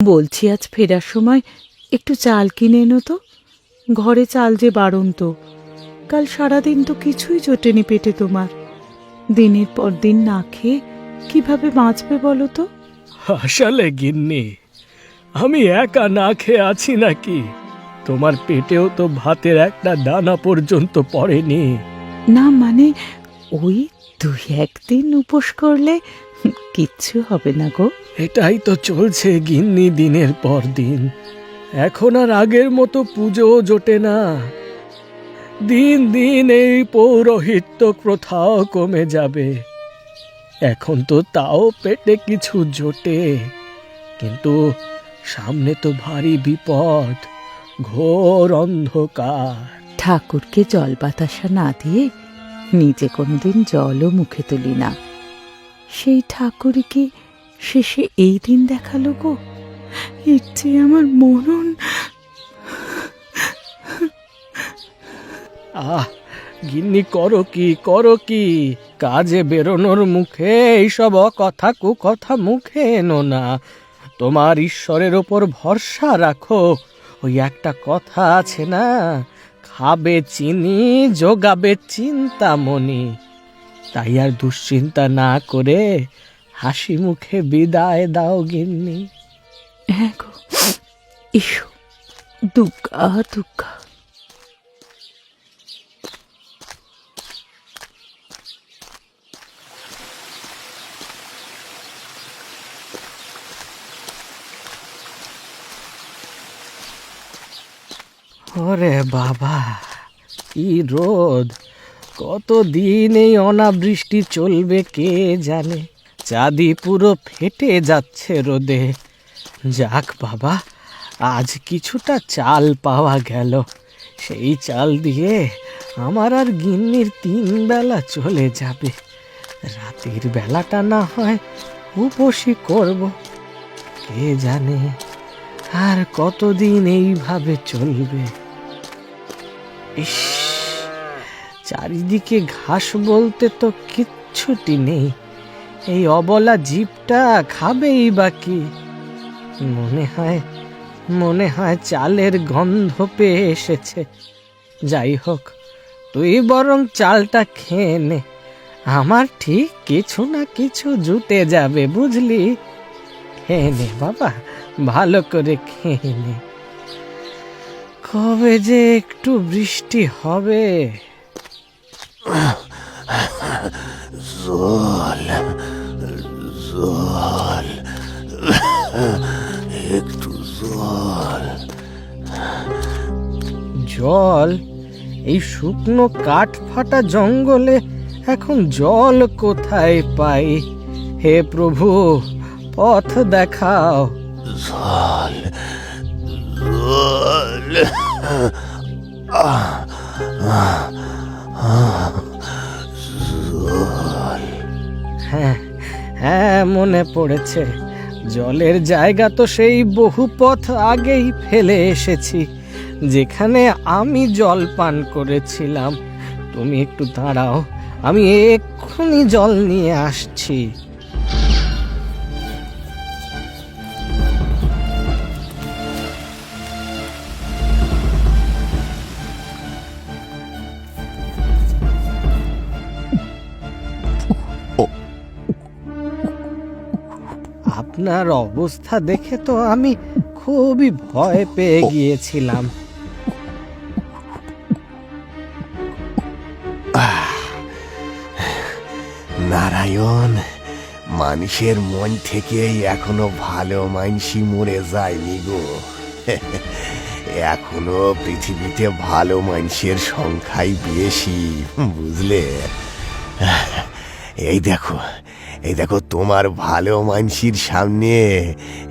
বলছি আজ ফেরার সময় একটু চাল কিনে এনো তো, ঘরে চাল যে বাড়ন্ত। কাল সারাদিন তো কিছুই জোটেনি পেটে তোমার। দিনের পর দিন না খেয়ে কিভাবে বাঁচবে বলো তো? আসলে গিন্নি, আমি একা না খেয়ে আছি নাকি? তোমার পেটেও তো ভাতের একটা দানা পর্যন্ত পড়েনি। না মানে, ওই 2-1 দিন উপোস করলে কিচ্ছু হবে না গো। এটাই তো চলছে গিন্নি, দিনের পর দিন। এখন আর আগের মতো পুজোও জোটে না। দিন দিন এই পৌরোহিত্য প্রথাও কমে যাবে। এখন তো তাও পেটে কিছু জোটে, কিন্তু সামনে তো ভারী বিপদ, ঘোর অন্ধকার। ঠাকুরকে জল বাতাসা না দিয়ে নিজে কোনোদিন জলও মুখে তুলি না। সেই ঠাকুরই কি শেষে এই দিন দেখালো গো? এর চেয়ে আমার মরণ। আহ গিন্নি, করো কি? কাজে বেরোনোর মুখে এইসব অকথা কুকথা মুখে এনো না। তোমার ঈশ্বরের ওপর ভরসা রাখো। ওই একটা কথা আছে না, খাবে চিনি যোগাবে চিন্তামণি। তাই আর দুশ্চিন্তা না করে হাসি মুখে বিদায় দাও গিন্নি। হ্যাঁ গো, এসো। দুর্গা দুর্গা। ওরে বাবা, কি রোদ! কতদিন এই অনাবৃষ্টি চলবে কে জানে। চাঁদি পুরো ফেটে যাচ্ছে রোদে। যাক বাবা, আজ কিছুটা চাল পাওয়া গেল। সেই চাল দিয়ে আমার আর গিন্নির 3 বেলা চলে যাবে। রাতের বেলাটা না হয় উপোসই করব। কে জানে আর কতদিন এইভাবে চলবে। ইস, চারিদিকে ঘাস বলতে তো কিচ্ছুটি নেই। এই অবলা জীবটা খাবেই বা কি? মনে হয় চালের গন্ধ পেয়ে এসেছে। যাই হোক, তুই বরং চালটা খেয়ে নে। আমার ঠিক কিছু না কিছু জুটে যাবে, বুঝলি? খেয়ে নে বাবা, ভালো করে খেয়ে নে। কবে যে একটু বৃষ্টি হবে। জল জল, একটু জল। জল? এই শুকনো কাঠ ফাটা জঙ্গলে এখন জল কোথায় পাই? হে প্রভু, পথ দেখাও। জল জল, জল। হ্যাঁ হ্যাঁ, মনে পড়েছে। জলের জায়গা তো সেই বহু পথ আগেই ফেলে এসেছি, যেখানে আমি জল পান করেছিলাম। তুমি একটু দাঁড়াও, আমি এক্ষুনি জল নিয়ে আসছি। আপনার অবস্থা দেখে তো আমি খুবই ভয় পেয়ে গিয়েছিলাম। নারায়ণ, মানুষের মন থেকেই এখনো ভালো মানসি মরে যায়নি গো। এখনো পৃথিবীতে ভালো মানুষের সংখ্যাই বেশি, বুঝলে? এই দেখো, এই দেখো, তোমার ভালো মানসির সামনে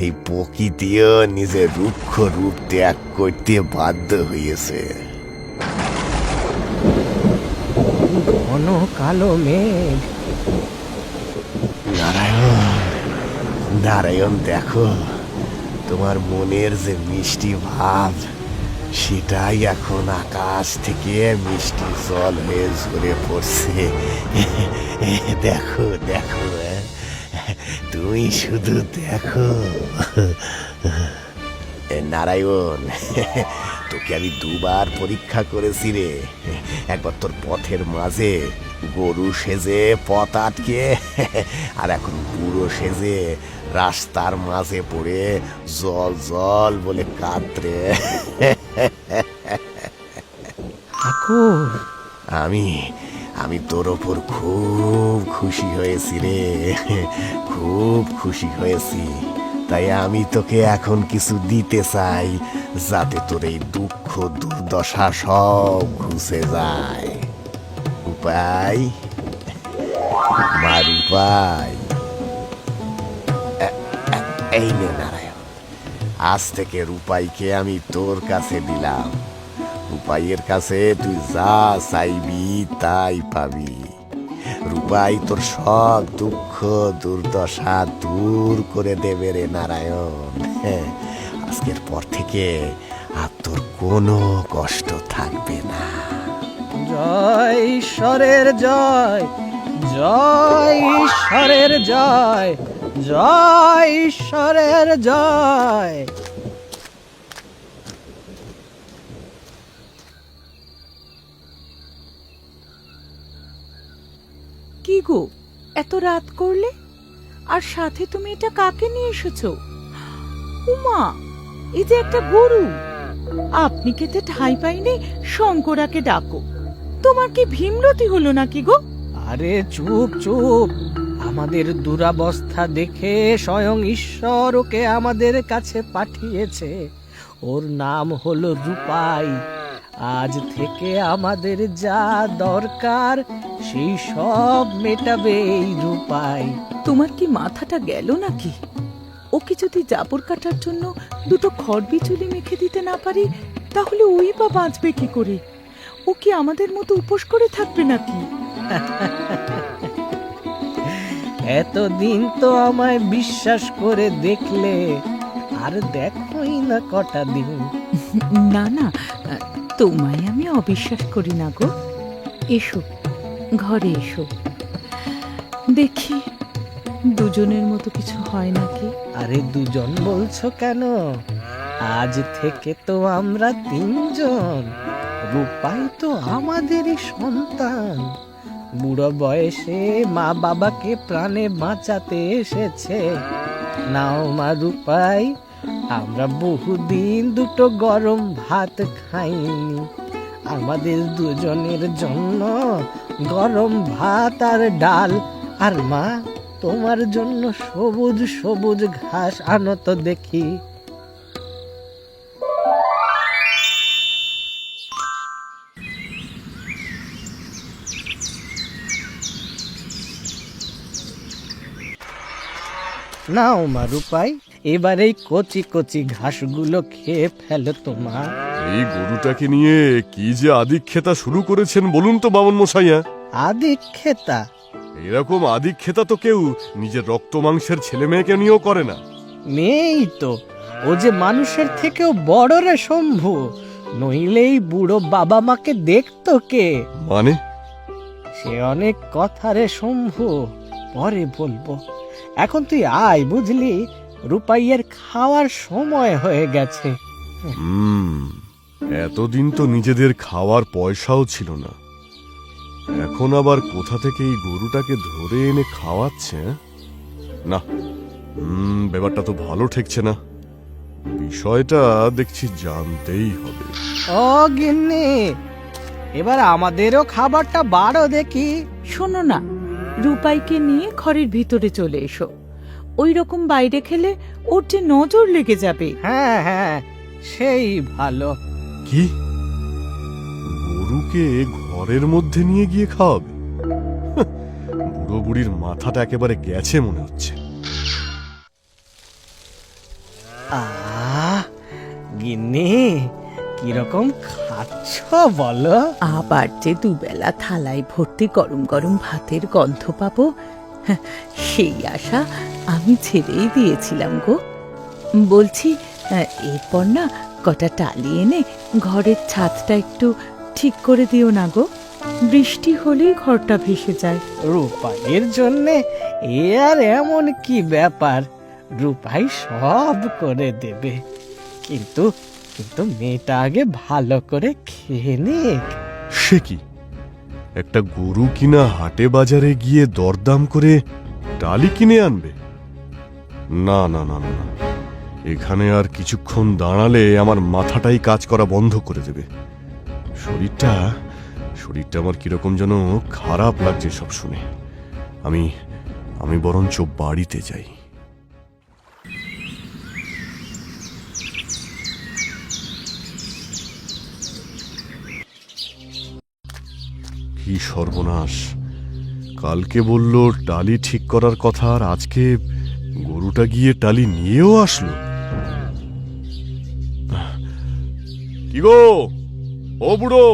এই প্রকৃতিও নিজের রুক্ষ রূপ ত্যাগ করতে বাধ্য হয়েছে। ঘন কালো মেঘ। নারায়ণ, নারায়ণ, দেখো, তোমার মনের যে মিষ্টি ভাব, সেটাই এখন আকাশ থেকে মিষ্টি জল হয়ে ঝরে পড়ছে। দেখো দেখো, তুমি শুধু দেখো। নারায়ণ, তোকে আমি দুবার পরীক্ষা করেছি রে। একবার তোর পথের মাঝে গরু সেজে পথ আটকে, আর এখন বুড়ো সেজে রাস্তার মাঝে পড়ে জল জল বলে কাতরে। ঠাকুর, আমি তোর ওপর খুব খুশি হয়েছি রে, খুব খুশি হয়েছি। তাই আমি তোকে এখন কিছু দিতে চাই, যাতে তোর এই দুঃখ দুর্দশা সব ঘুচে যায়। উপায় মার উপায় এই নে নারায়ণ, আজ থেকে রূপাইকে আমি তোর কাছে দিলাম। রূপাইয়ের কাছে তুই যা চাইবি তাই পাবি। রূপাই তোর সব দুঃখ দুর্দশা দূর করে দেবে রে নারায়ণ। আজকের পর থেকে আর তোর কোনো কষ্ট থাকবে না। জয় ঈশ্বরের জয়, জয় ঈশ্বরের জয়, জয় ঈশ্বরের জয়। কি গো, এত রাত করলে? আর সাথে তুমি এটা কাকে নিয়ে এসেছো? উমা, এই যে একটা গরু। আপনি খেতে ঠাঁই পাইনি, শঙ্করাকে ডাকো। তোমার কি ভীমরতি হলো নাকি গো? আরে চুপ চুপ, আমাদের দুরাবস্থা দেখে স্বয়ং ঈশ্বর ওকে আমাদের কাছে পাঠিয়েছে। ওর নাম হলো রূপাই। আজ থেকে আমাদের যা দরকার সেই সব মেটাবে এই রূপাই। তোমার কি মাথাটা গেল নাকি? ওকে যদি জাবর কাটার জন্য দুটো খড়বিচুলি মেখে দিতে না পারি, তাহলে ওই বা বাঁচবে কি করে? ও কি আমাদের মতো উপোস করে থাকবে নাকি? এতদিন তো আমায় বিশ্বাস করে দেখলে, আর দেখোই না কটা দিন। না না, তোমায় আমি অবিশ্বাস করি না গো। এসো, ঘরে এসো, দেখি দুজনের মতো কিছু হয় নাকি। আরে দুজন বলছো কেন? আজ থেকে তো আমরা তিনজন। রূপাই তো আমাদেরই সন্তান। বুড়ো বয়সে মা বাবাকে প্রাণে বাঁচাতে এসেছে। নাও মা রূপাই, আমরা বহুদিন দুটো গরম ভাত খাইনি। আমাদের দুজনের জন্য গরম ভাত আর ডাল। আর মা, তোমার জন্য সবুজ সবুজ ঘাস আনো তো দেখি। নাও মা রূপাই, এবার এই কচি কচি ঘাসগুলো খেয়ে ফেলো তোমার। এই গরুটাকে নিয়ে কি যে আদিক্ষেতা শুরু করেছেন বলুন তো বামন মশাইয়া। আদিক্ষেতা? এরকম আদিক্ষেতা তো কেউ নিজের রক্ত মাংসের ছেলে মেয়েকে নিয়েও করে না। নেই তো, ও যে মানুষের থেকেও বড় রে শম্ভু। নইলেই বুড়ো বাবা মাকে দেখতো কে? মানে? সে অনেক কথা রে শম্ভু, পরে বলবো। এখন তুই আয়, বুঝলি, রূপাইয়ের খাওয়ার সময় হয়ে গেছে। এতদিন তো নিজেদের খাওয়ার পয়সাও ছিল না, এখন আবার কোথা থেকে এই গরুটাকে ধরে এনে খাওয়াচ্ছে? না, ব্যাপারটা তো ভালো ঠেকছে না। বিষয়টা দেখছি জানতেই হবে। ও গিন্নি, এবার আমাদেরও খাবারটা বাড়ো দেখি। শোনো না, রূপাইকে নিয়ে ঘরের ভিতরে চলে এসো। ওই রকম বাইরে খেলে ওর যে নজর লেগে যাবে। হ্যাঁ হ্যাঁ, সেই ভালো। কি, গরুকে ঘরের মধ্যে নিয়ে গিয়ে খাওয়াবে? বুড়ো বুড়ির মাথাটা একেবারে গেছে মনে হচ্ছে। গিন্নি, কিরকম খাচ্ছ বলো? আবার যে দুবেলা থালায় ভর্তি গরম গরম ভাতের গন্ধ পাবো, সেই আশা আমি ছেড়েই দিয়েছিলাম গো। বলছি, এরপর না কটা টালি এনে ঘরের ছাদটা একটু ঠিক করে দিও না গো। বৃষ্টি হলেই ঘরটা ভেসে যায়। রূপাইয়ের জন্যে এ আর এমন কি ব্যাপার, রূপাই সব করে দেবে। কিন্তু কিন্তু মেয়েটা আগে ভালো করে খেয়ে নিক। সে কি, একটা গরু কিনা হাটে বাজারে গিয়ে দরদাম করে ডালি কিনে আনবে? না না না না না, এখানে আর কিছুক্ষণ দাঁড়ালে আমার মাথাটাই কাজ করা বন্ধ করে দেবে। শরীরটা শরীরটা আমার কিরকম যেন খারাপ লাগছে সব শুনে। আমি আমি বরঞ্চ বাড়িতে যাই। কি সর্বনাশ! কালকে বলল টালি ঠিক করার কথা, আর আজকে গরুটা গিয়ে টালি নিয়েও আসলো। কি গো, ও বুড়ো,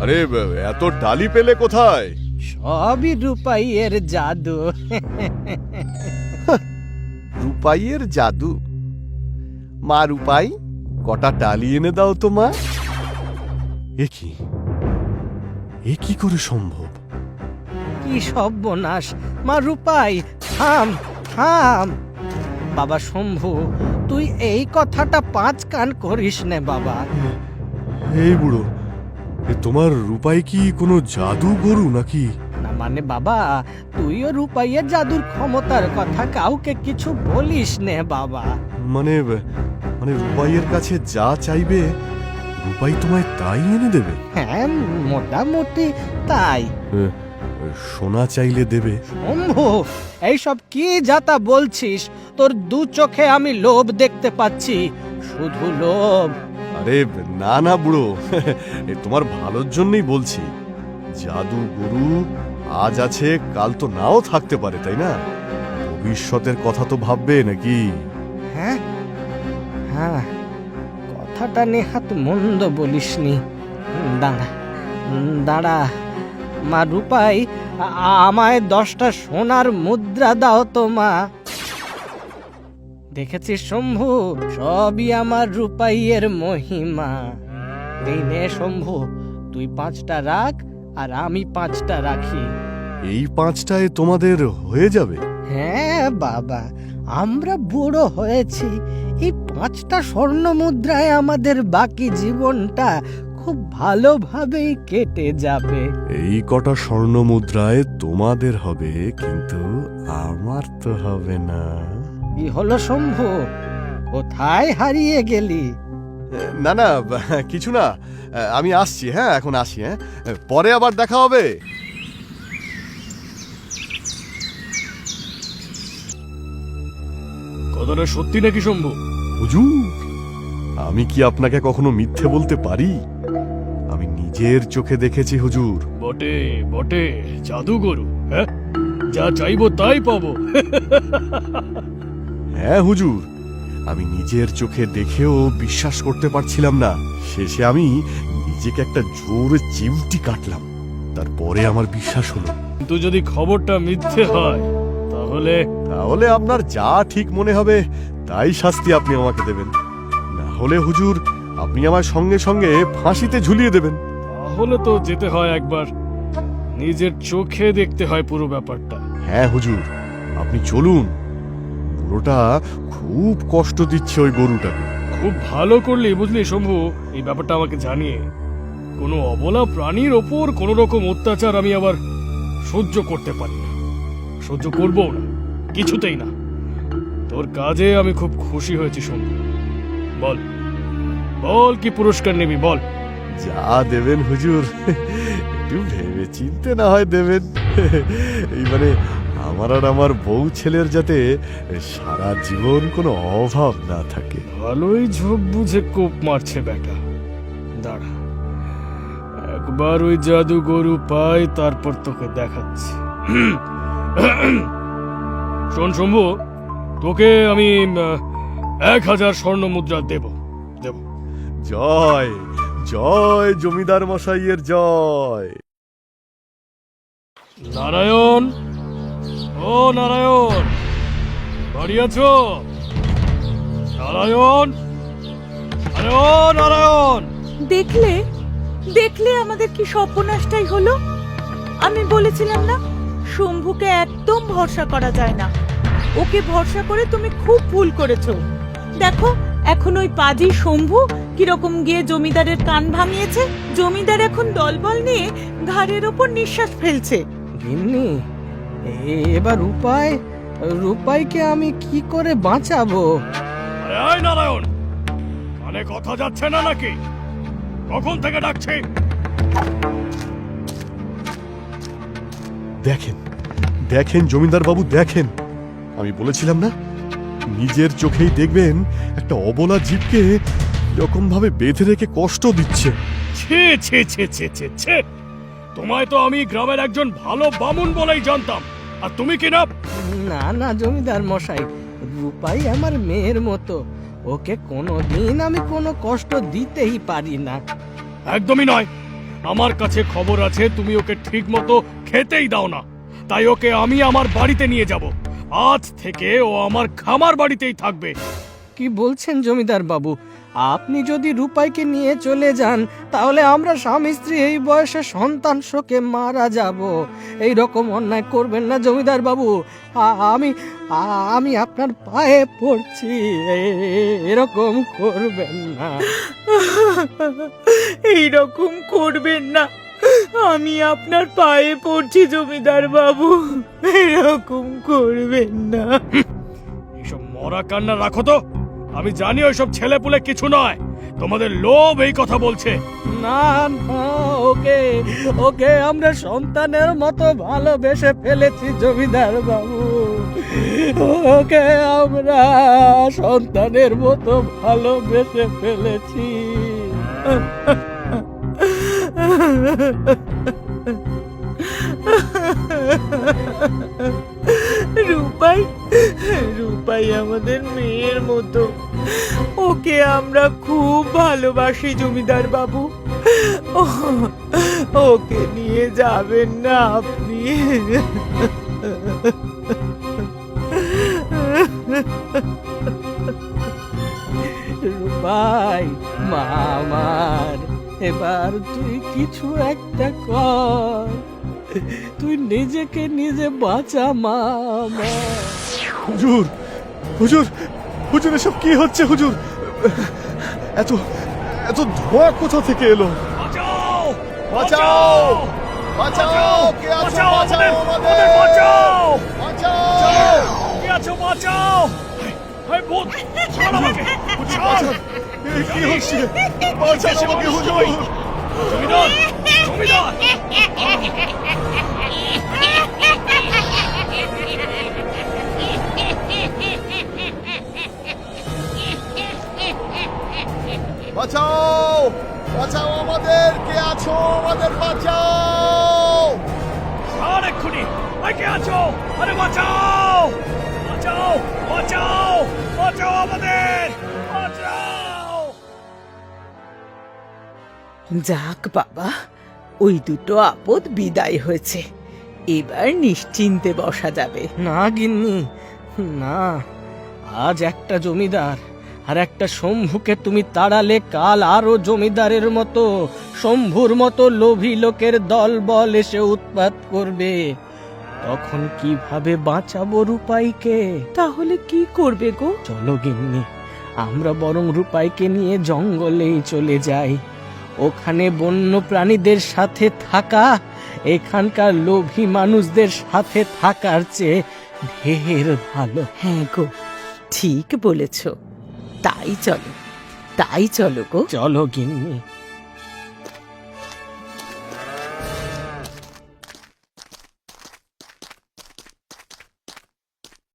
আরে এত টালি পেলে কোথায়? সবই রূপাইয়ের জাদু। রূপাইয়ের জাদু? মা রূপাই, কটা টালি এনে দাও তো মা। এ কি করে সম্ভব? কি সর্বনাশ! মা রূপাই, থাম থাম। বাবা শম্ভু, তুই এই কথাটা 5 কান করিস নে বাবা। এই বুড়ো, তোমার রূপাই কি কোনো জাদু গরু নাকি? না মানে বাবা, তুইও রূপাইয়ের জাদুর ক্ষমতার কথা কাউকে কিছু বলিস নে বাবা। মানে মানে রূপাইয়ের কাছে যা চাইবে রূপাই তোমায় তাই এনে দেবে? হ্যাঁ, মোটামুটি তাই। সোনা চাইলে দেবে? শম্ভু, এইসব কি যাতা বলছিস? তোর 2 চোখে আমি লোভ দেখতে পাচ্ছি, শুধু লোভ। আরে না না বুড়ো, তোমার ভালোর জন্যই বলছি। জাদু গরু আজ আছে, কাল তো নাও থাকতে পারে, তাই না? ভবিষ্যতের কথা তো ভাববে নাকি? হ্যাঁ হ্যাঁ, কথাটা নেহাত মন্দ বলিসনি। দাঁড়া দাঁড়া, মা রূপাই, আমায় 10টা সোনার মুদ্রা দাও তো মা। দেখেছিস শম্ভু, সবই আমার রূপাইয়ের মহিমা। এই নে শম্ভু, তুই 5টা রাখ আর আমি 5টা রাখি। এই 5টায় তোমাদের হয়ে যাবে? হ্যাঁ বাবা, আমরা বুড়ো হয়েছি, এই 5টা স্বর্ণ মুদ্রায় আমাদের বাকি জীবনটা খুব ভালোভাবেই কেটে যাবে। এই কটা স্বর্ণ মুদ্রায় তোমাদের হবে, কিন্তু আমার তো হবে না। কি হলো শম্ভু, কোথায় হারিয়ে গেলি? না না, কিছু না, আমি আসছি। হ্যাঁ, এখন আসি। হ্যাঁ, পরে আবার দেখা হবে। কথাটা সত্যি নাকি শম্ভু? হুজুর, আমি কি আপনাকে কখনো মিথ্যে বলতে পারি? আমি নিজের চোখে দেখেছি হুজুর। বটে বটে, জাদুগরু। হ্যাঁ, যা চাইবো তাই পাবো। হ্যাঁ হুজুর, আমি নিজের চোখে দেখেও বিশ্বাস করতে পারছিলাম না। শেষে আমি নিজেকে একটা জোরে চিমটি কাটলাম, তারপরে আমার বিশ্বাস হলো। কিন্তু যদি খবরটা মিথ্যে হয় তাহলে? তাহলে আপনার যা ঠিক মনে হবে তাই শাস্তি আপনি আমাকে দেবেন। না হলে হুজুর, আপনি আমার সঙ্গে সঙ্গে ফাঁসিতে ঝুলিয়ে দেবেন। তাহলে তো যেতে হয় একবার, নিজের চোখে দেখতে হয় পুরো ব্যাপারটা। হ্যাঁ হুজুর, আপনি চলুন। বুড়োটা খুব কষ্ট দিচ্ছে ওই গরুটাকে। খুব ভালো করলি বুঝলি শম্ভু, এই ব্যাপারটা আমাকে জানিয়ে। কোনো অবলা প্রাণীর ওপর কোন রকম অত্যাচার আমি আবার সহ্য করতে পারি না, সহ্য করবো না, কিছুতেই না। তোর কাজে আমি খুব খুশি হয়েছি শম্ভু। বল বল, কি পুরস্কার নিবি বল। যা দেবেন হুজুর, একটু ভেবে চিনতে না হয় দেবেন। এই মানে আমার আর আমার বউ ছেলের যাতে সারা জীবন কোনো অভাব না থাকে। ভালোই ঝোপ বুঝে কোপ মারছে বেটা। দাঁড়া, একবার ওই জাদু গরু পাই, তারপর তোকে দেখাচ্ছি। শোন শম্ভু, তোকে আমি 1000 স্বর্ণ মুদ্রা দেব। জয় জয় জমিদার মশাইয়ের জয়। নারায়ণ, ও নারায়ণ, বাড়ি আছো? নারায়ণ, আরে ও নারায়ণ। দেখলে দেখলে আমাদের কি সর্বনাশটাই হলো। আমি বলেছিলাম না, শম্ভুকে একদম ভরসা করা যায় না। ওকে ভরসা করে তুমি খুব ভুল করেছো। দেখো এখন ওই পাজি শম্ভু কিরকম গিয়ে জমিদারের কান ভাঙিয়েছে। জমিদার এখন দলবল নিয়ে ঘাড়ের ওপর নিঃশ্বাস ফেলছে। গিন্নি, এবার রূপাইকে আমি কি করে বাঁচাবো? আরে আয় নারায়ণ, কানে কথা যাচ্ছে না নাকি? কখন থেকে ডাকছে? দেখেন দেখেন জমিদার বাবু, দেখেন, আমি বলেছিলাম না, নিজের চোখেই দেখবেন একটা অবলা জীবকে এরকম ভাবে বেঁধে রেখে কষ্ট দিচ্ছে। ছে ছে ছে ছে ছে ছে, তোমায় তো আমি গ্রামের একজন ভালো বামুন বলেই জানতাম, আর তুমি কি না? না না জমিদার মশাই, রূপাই আমার মেয়ের মতো, ওকে কোনোদিন আমি কোনো কষ্ট দিতেই পারি না। একদমই নয়। আমার কাছে খবর আছে তুমি ওকে ঠিক মতো খেতেই দাও না, তাই ওকে আমি আমার বাড়িতে নিয়ে যাব। আজ থেকে ও আমার খামার বাড়িতেই থাকবে। কি বলছেন জমিদার বাবু? আপনি যদি রূপাইকে নিয়ে চলে যান তাহলে আমরা স্বামী স্ত্রী এই বয়সে সন্তান শোকে মারা যাব। এই রকম অন্যায় করবেন না জমিদার বাবু, আমি আপনার পায়ে পড়ছি, এরকম করবেন না। এইরকম করবেন না, আমি আপনার পায়ে পড়ছি জমিদার বাবু, এরকম করবেন না। এইসব মরা কান্না রাখো তো, আমি জানি ওইসব ছেলেপুলে কিছু নয়, তোমাদের লোভ এই কথা বলছে। না না, ওকে ওকে আমরা সন্তানের মতো ভালোবেসে ফেলেছি জমিদার বাবু, ওকে আমরা সন্তানের মতো ভালোবেসে ফেলেছি। রূপাই রূপাই আমাদের মেয়ের মতো, ওকে আমরা খুব ভালোবাসি জমিদার বাবু। ওকে নিয়ে যাবেন না আপনি। রূপাই মা আমার, এবার তুই কিছু একটা কর, তুই নিজেকে নিজে বাঁচা মা আমার। হুজুর হুজুর হুজুর, এসব কি হচ্ছে হুজুর? এত এত ধোঁয়া কোথা থেকে এলো? বাঁচাও! বাঁচাও! বাঁচাও! কে আছো? বাঁচাও বাঁচাও আমাদের! আমাদের! বাঁচাও! বাঁচাও! কে আছো? বাঁচাও! হায় ভূত! ছাড় আমাকে! ছাড়! এ কি হচ্ছে? বাঁচান আমাকে হুজুর! জমিদার! জমিদার! বাঁচাও! বাঁচাও আমাদের! কে আছো? আমাদের বাঁচাও! ছাড় এক্ষুনি! আয়, কে আছো? আরে বাঁচাও! বাঁচাও! বাঁচাও! বাঁচাও আমাদের! বাঁচাও! যাক বাবা, ওই দুটো আপদ বিদায় হয়েছে, এবার নিশ্চিন্তে বসা যাবে। না গিন্নি, না, আজ একটা জমিদার আর একটা শম্ভুকে তুমি তাড়ালে, কাল আরো জমিদারের মতো শম্ভুর মতো লোভী লোকের দল বল এসে উৎপাত করবে। তখন কিভাবে বাঁচাবো রূপাইকে? তাহলে কি করবে গো? চলো গিন্নি, আমরা বরং রূপাইকে নিয়ে জঙ্গলেই চলে যাই। ওখানে বন্য প্রাণীদের সাথে থাকা এখানকার লোভী মানুষদের সাথে থাকার চেয়ে ঢের ভালো। হ্যাঁ গো, ঠিক বলেছ, তাই চলো গো। চলো গিন্নি।